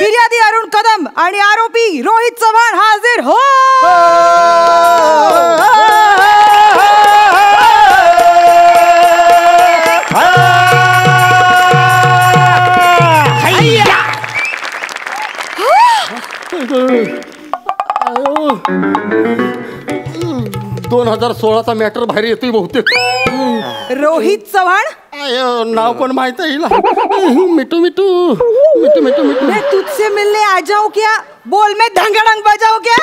फिर्यादी अरुण कदम आणि आरोपी रोहित चव्हाण हाजीर हो. दोन 2016चा मॅटर बाहेर येतोय बहुतेक. रोहित चव्हाण नाव पण माहित आहे. मिठू मिठू मिठू मिठू मिठू. मैं तुझसे मिलने आ जाऊं क्या, बोल मैं धंगडंग बजाऊ क्या.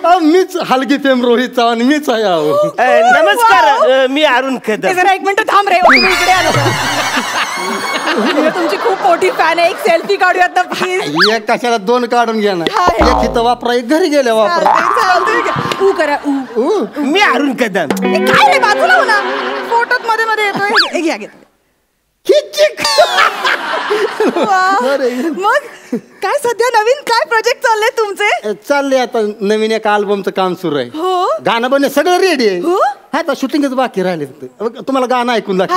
हो मीच हलगी फेम रोहित चव्हाण मीच आहे. नमस्कार मी अरुण कदम. जरा एक मिनिट थांब रे, इकडे आलो. तुमची खूप मोठी फॅन आहे, एक सेल्फी काढूयात ना प्लीज. एक कशाला दोन काढून घ्या ना. एक इथं वापरा, एक घरी गेल्या वापरा. ऊ करा ऊ. मी अरुण कदम. काय रे बाजूला हो ना, फोटोत मध्ये मध्ये येतोय. घ्या घेत. मग काय सध्या नवीन काय प्रोजेक्ट चालले तुमचे? चालले आता नवीन एक अल्बमचं काम सुरू आहे. हो गाणं बनणे सगळं रेडी आहे. हो हा आता शूटिंगच बाकी राहिले. तुम्हाला गाणं ऐकून दाखव.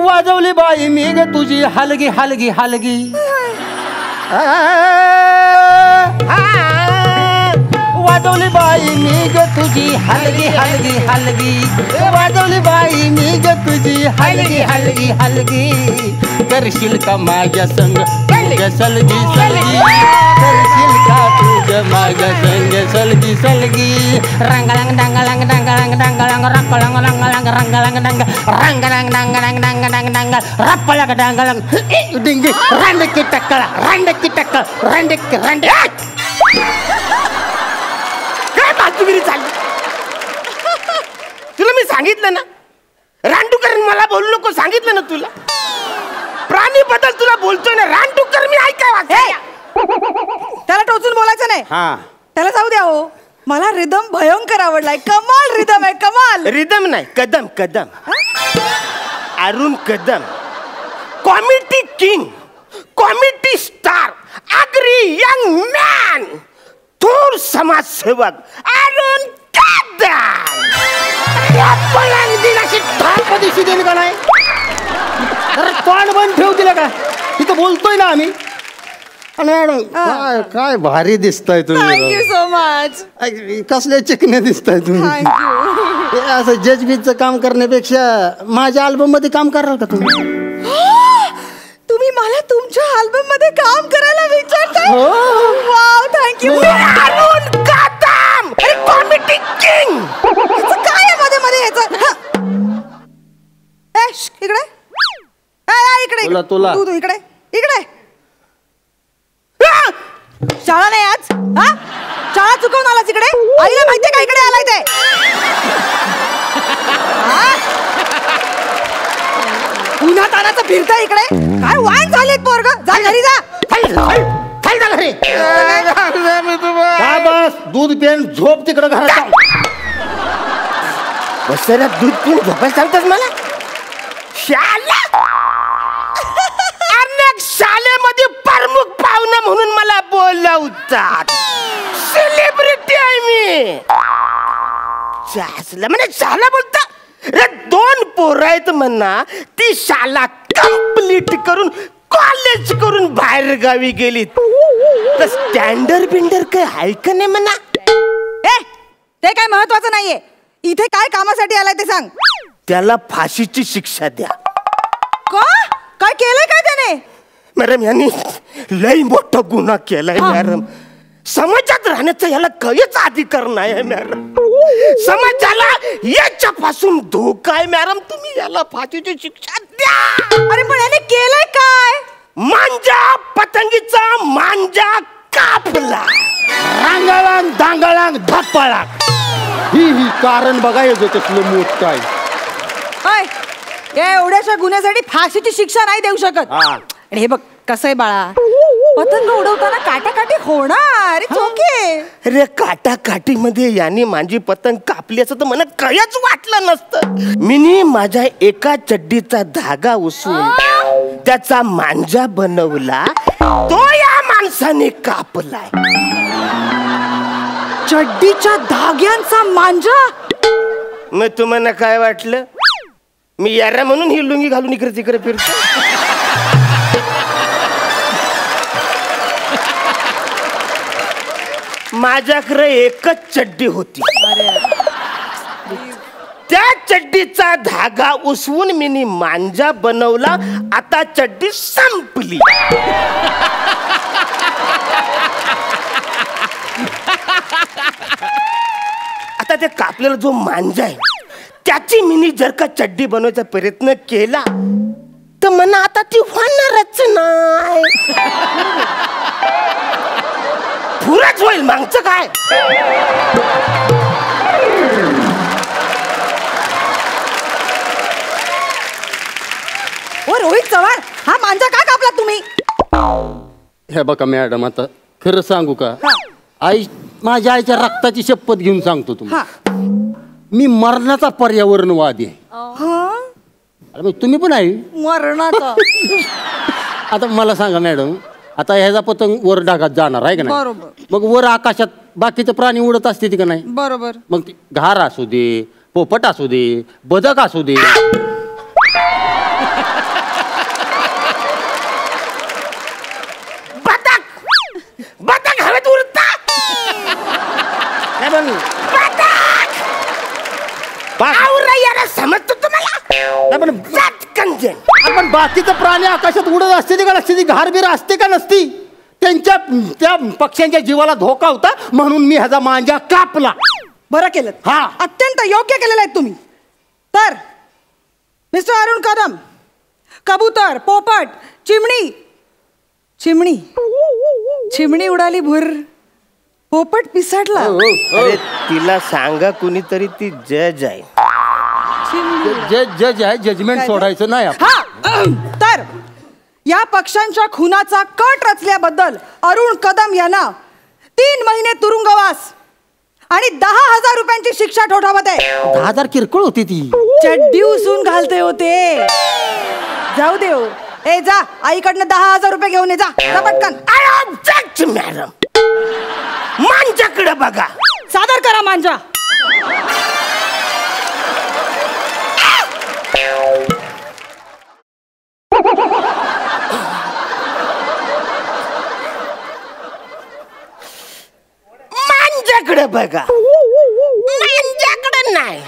वाजवली बाई मी ग तुझी हलगी हलगी हलगी. वाजवली बाई मी ग तुझी हलगी हलगी हलगी. वाजवली बाई मी ग तुझी हलगी हलगी हलगी. करशील का माझ्या संग सलगी सलगी. करशील का तुझ्या माझ्या संग सलगी सलगी. रंगलंग डंगलंग डंगलंग डंगलंग रंगलंग रंगलंग रंगलंग डंग रंगलंग डंगलंग डंगलंग डंग रप्पलंग डंगलंग डिंगी. रंडकी टक्कळ रंडकी टक्कळ रंडकी रंड. काय बाजूगिरी चालली तुला? मी सांगितलं ना रानडुकर मला बोलू नको, सांगितलं ना तुला. प्राणी बद्दल तुला बोलतोय ना, रानडुकर मी ऐकाय वाचाय. त्याला टोचून बोलायचं नाही. त्याला जाऊ द्या हो. मला रिदम भयंकर आवडलाय. कमाल रिदम आहे, कमाल. रिदम नाही Kadam Kadam. Arun Kadam comedy king, comedy star, Agri young man, थोर समाजसेवक अरुण कदम. दिशी देईल का नाही? अरे तोंड बंद ठेव दिलं का? तिथं बोलतोय ना आम्ही. मॅडम काय भारी दिसताय तुम्ही. Thank you so much. कसले चिकने दिसताय तुम्ही. असं जजबीजचं काम करण्यापेक्षा माझ्या अल्बम मध्ये काम कराल का तुम्ही? तुम्ही मला तुमच्या अल्बम मध्ये काम करायला विचारताय? Wow thank you. Arun Kadam comedy king. काय आहे मध्ये मध्ये याचं? इकडे इकडे तुला तू इकडे इकडे. शाळा नाही आज? हा शाळा चुकवून आलास इकडे? आईला माहितीये का इकडे आलाय ते? उन्हात आणाचं फिरताय इकडे. काय वाईन झालेत पोरग. जा घरी जा. घरी बस दूध पेन झोप तिकडं घरात. बसऱ्या दूध पिऊन झोपायला सांगतात मला? शाला अनेक शाळेमध्ये प्रमुख पाहुणा म्हणून मला बोलवतात. सेलिब्रिटी आहे मी. म्हणजे शाला बोलता. दोन पोरं आहेत म्हणा, ती शाळा कंप्लीट करून कॉलेज करून बाहेर गावी गेली. स्टँडर्ड बिंडर काय आहे का नाही म्हणा? ते काय महत्वाचं नाहीये. इथे काय कामासाठी आलाय ते सांग. त्याला फाशीची शिक्षा द्या. का? काय केलंय काय त्याने? मॅडम यांनी लई मोठा गुन्हा केलाय मॅडम. समाजात राहण्याचा याला काहीच अधिकार नाही मॅडम. समाजाला याच्यापासून धोका आहे मॅडम. तुम्ही याला फाशीची शिक्षा द्या. अरे पण याने केलंय काय? मांजा पतंगीचा मांजा कापला. रांगाळांग दांगाळांग धप्पाळा. ही कारण बघायचं तसलं मोठ काय. एवढ्याशा गुन्ह्यासाठी फाशीची शिक्षा नाही देऊ शकत. आणि हे बघ कसं आहे बाळा, पतंग उडवताना काटाकाटी होणार. अरे काटाकाटी मध्ये यांनी माझी पतंग कापली असं तर मला काहीच वाटलं नसतं. मिनी माझ्या एका चड्डीचा धागा उचलून त्याचा मांजा बनवला, तो या माणसाने कापलाय. चड्डीच्या धाग्यांचा मांजा? मग तुम्हाला काय वाटलं मी यारा म्हणून ही लुंगी घालून इकडे तिकडे फिरतो? माझ्याकडे एकच चड्डी होती. त्या चड्डीचा धागा उसवून मी मांजा बनवला. आता चड्डी संपली. आता ते कापलेला जो मांजा आहे त्याची मिनी जर का चड्डी बनवायचा प्रयत्न केला तर मला आता ती होणारच नाही. पुरच होईल मागचं काय. ओ रोहित चव्हाण, हा मांजा का कापला तुम्ही? हे बघा मॅडम, आता खरं सांगू का, आई माझ्या आईच्या रक्ताची शपथ घेऊन सांगतो तुम्हाला, मी मरणाचा पर्यावरणवादी आहे. अरे मग तुम्ही पण आहे मरणाचा. आता मला सांगा मॅडम, आता ह्याचा पतंग वर ढगात जाणार आहे का नाही? बरोबर. मग वर आकाशात बाकीचे प्राणी उडत असते का नाही? बरोबर. मग ती घार असू दे, पोपट असू दे, बदक असू दे, बदक हवेत उडतात. समजतो तुम्हाला? पण बाकीचे प्राणी आकाशात उडत असते का नसते? ती घारबीर असते का नसती? त्यांच्या त्या पक्ष्यांच्या जीवाला धोका होता म्हणून मी ह्याचा मांजा कापला. बरं केलं. हा. अत्यंत योग्य केलेलं आहे तुम्ही. तर मिस्टर अरुण कदम, कबूतर, पोपट, चिमणी चिमणी चिमणी उडाली भुर, पोपट पिसाटला. अरे तिला सांगा कुणीतरी, ती जज आहे. जज आहे, जजमेंट सोडायचं नाही आपण. हा. तर या पक्षांच्या खुनाचा कट रचल्याबद्दल अरुण कदम यांना 3 महिने तुरुंगवास आणि 10,000 रुपयांची शिक्षा ठोठावत आहे. 10,000 किरकोळ होती ती. चड्डी उसून घालते होते. जाऊ दे हो. ए जा, आईकडनं 10,000 रुपये घेऊन ये. जा जा पटकन. मॅडम, मांजाकडे बघा. सादर करा मांजा. मांजाकडे बघा. मांजाकडे नाही.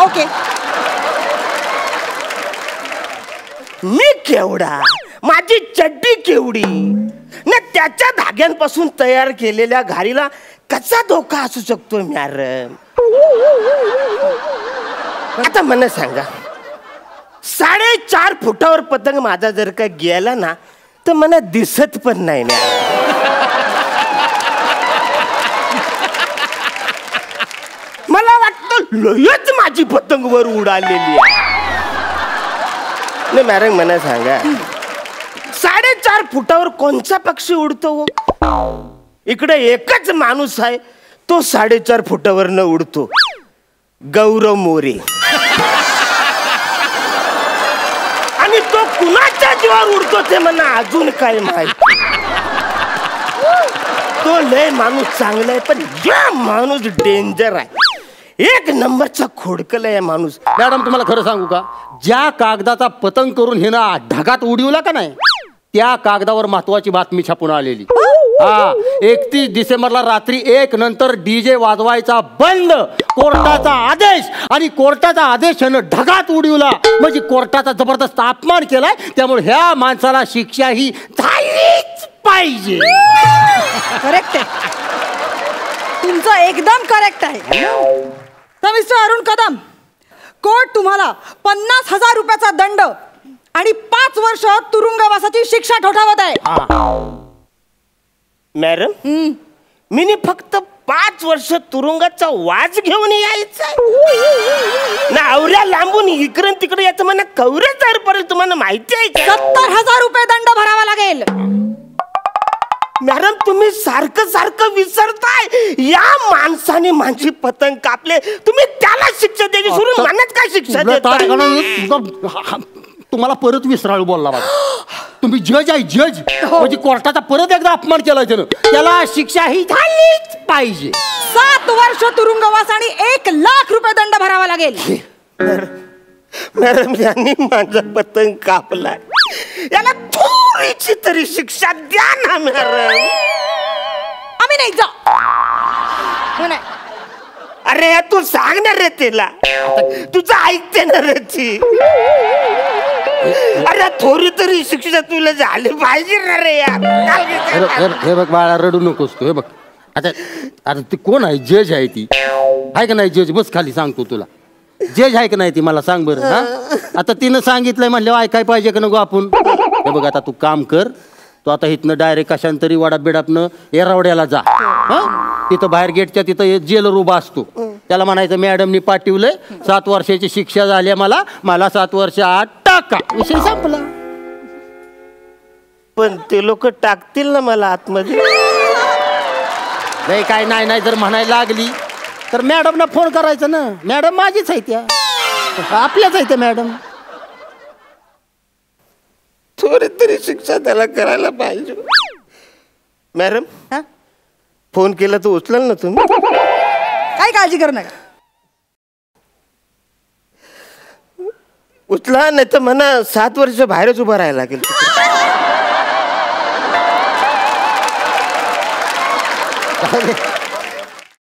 ओके. मी केवढा, माझी चड्डी केवढी ना, त्याच्या धाग्यांपासून तयार केलेल्या घारीला कसा धोका असू शकतो मॅडम? आता मला सांगा, 4.5 फुटावर पतंग माझा जर का गेला ना तर मला दिसत पण नाही ना. मला वाटतं लयच माझी पतंग वर उडालेली आहे. नाही मॅडम, मला सांगा, 4.5 फुटावर कोणचा पक्षी उडतो? इकडे एकच माणूस आहे, तो 4.5 फुटावर न उडतो. गौरव मोरे. आणि तो कुणाच्या जीवावर उडतो ते मला अजून काय माहिती. तो लय माणूस चांगला आहे, पण या माणूस डेंजर आहे. 1 नंबरचा खोडकल आहे माणूस. मॅडम तुम्हाला खरं सांगू का, ज्या कागदाचा पतंग करून हे ना ढगात उडवला का नाही, त्या कागदावर महत्वाची बातमी छापून आलेली. हा, 31 डिसेंबरला रात्री 1 नंतर डीजे वाजवायचा बंद, कोर्टाचा आदेश. आणि कोर्टाचा आदेश ढगात उडवला म्हणजे कोर्टाचा जबरदस्त अपमान केलाय. त्यामुळे ह्या माणसाला शिक्षा ही झालीच पाहिजे. करेक्ट आहे, तुमचं एकदम करेक्ट आहे. तर मिस्टर अरुण कदम, कोर्ट तुम्हाला 50,000 रुपयाचा दंड आणि 5 वर्ष तुरुंगवासाची शिक्षा ठोठावत आहे. मॅडम, मी फक्त 5 वर्ष तुरुंगाचा वाज घेऊन यायचा ना, आवऱ्या लांबून इकडे तिकडे याचं मला कवरेज जाईल पर्यंत. तुम्हाला माहिती आहे का? 70,000 रुपये दंड भरावा लागेल. मॅडम, तुम्ही सारखं सारखं विसरताय. या माणसाने माझी पतंग कापले, तुम्ही त्याला शिक्षा द्यायची सोडून मनात काय शिक्षा देताय? तुम्हाला परत विसराळू बोलला बाबा. तुम्ही जज आहे, जज. म्हणजे कोर्टाचा परत एकदा अपमान केला त्यानं. त्याला शिक्षा ही झालीच पाहिजे. 7 वर्ष तुरुंगवास आणि 1,00,000 रुपये दंड भरावा लागेल. मॅडम, यांनी माझा पतंग कापलाय, याला थोडीशी तरी शिक्षा द्या ना मॅडम. आम्ही नाही जा. हो नाही. अरे तू सांगणार रे तिला, तुझं ऐकते ना रे ती. अरे थोडी तरी शिक्षा तुला झाली पाहिजे ना रे यार. हे बघ बाळा, रडू नकोस तू. हे बघ आता आता ती कोण आहे? जज आहे ती, आहे का नाही? जज बस खाली, सांगतो तुला. जज आहे का नाही ती मला सांग बरं. हा आता तिनं सांगितलंय म्हणल्यावर ऐकाय पाहिजे का नको आपण? हे बघ आता तू काम कर, तू आता इथनं डायरेक्ट कशांतरी वाडा बिडापनं एरावड्याला जा. हा तिथं बाहेर गेटच्या तिथं जेलर उभा असतो, त्याला म्हणायचं मॅडमनी पाठवलंय, 7 वर्षाची शिक्षा झाली मला 7 वर्ष आत टाका. विषय संपला. पण ते लोक टाकतील ना मला आतमध्ये? नाही काय नाही जर म्हणायला लागली तर मॅडमना फोन करायचं ना. मॅडम माझीच आहे, त्या आपल्याच आहे त्या मॅडम. थोडी तरी शिक्षा त्याला करायला पाहिजे. मॅडम हा? फोन केला तर उचलाल ना तुम्ही? काय काळजी करू नका. उचला, नाही तर म्हणा 7 वर्ष बाहेरच उभं राहायला लागेल.